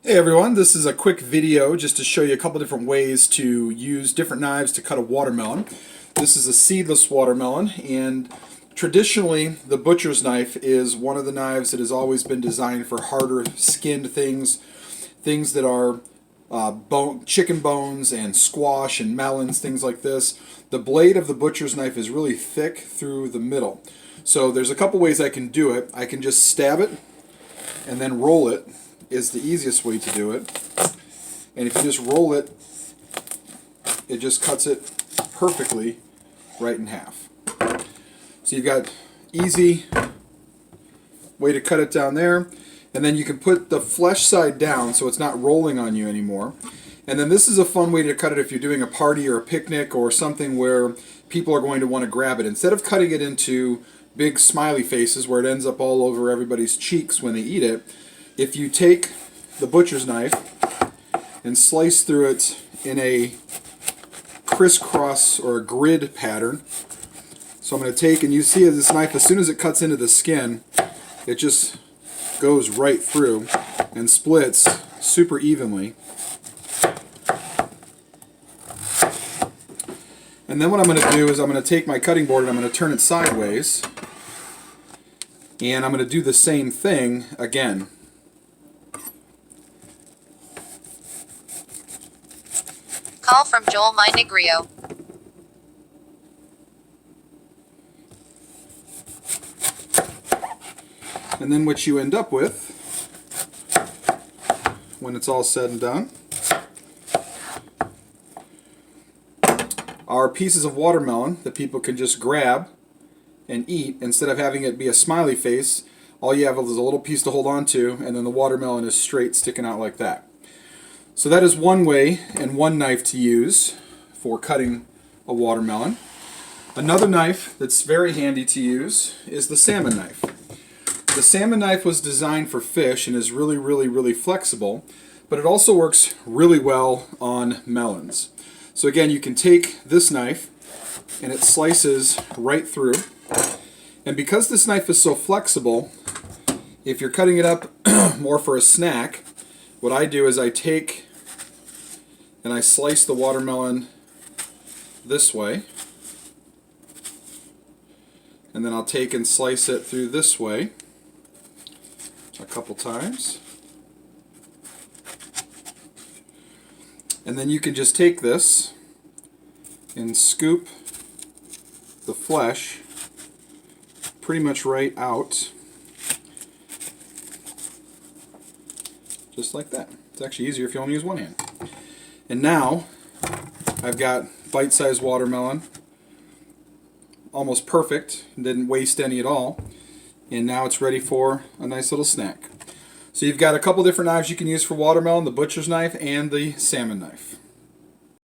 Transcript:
Hey everyone, this is a quick video just to show you a couple different ways to use different knives to cut a watermelon. This is a seedless watermelon, and traditionally the butcher's knife is one of the knives that has always been designed for harder skinned things, things that are chicken bones and squash and melons, things like this. The blade of the butcher's knife is really thick through the middle. So there's a couple ways I can do it. I can just stab it and then roll it is the easiest way to do it. And if you just roll it, it just cuts it perfectly right in half. So you've got easy way to cut it down there. And then you can put the flesh side down so it's not rolling on you anymore. And then this is a fun way to cut it if you're doing a party or a picnic or something where people are going to want to grab it. Instead of cutting it into big smiley faces where it ends up all over everybody's cheeks when they eat it, if you take the butcher's knife and slice through it in a crisscross or a grid pattern. So I'm going to take, and you see this knife, as soon as it cuts into the skin, it just goes right through and splits super evenly. And then what I'm going to do is I'm going to take my cutting board and I'm going to turn it sideways, and I'm going to do the same thing again. Call from Joel Negrio. And then what you end up with, when it's all said and done, are pieces of watermelon that people can just grab and eat. Instead of having it be a smiley face, all you have is a little piece to hold on to, and then the watermelon is straight sticking out like that. So that is one way and one knife to use for cutting a watermelon. Another knife that's very handy to use is the salmon knife. The salmon knife was designed for fish and is really flexible, but it also works really well on melons. So again, you can take this knife and it slices right through. And because this knife is so flexible, if you're cutting it up more for a snack, what I do is I take and I slice the watermelon this way, and then I'll take and slice it through this way a couple times. And then you can just take this and scoop the flesh pretty much right out, just like that. It's actually easier if you only use one hand. And now I've got bite-sized watermelon, almost perfect, didn't waste any at all, and now it's ready for a nice little snack. So you've got a couple different knives you can use for watermelon, the butcher's knife and the salmon knife.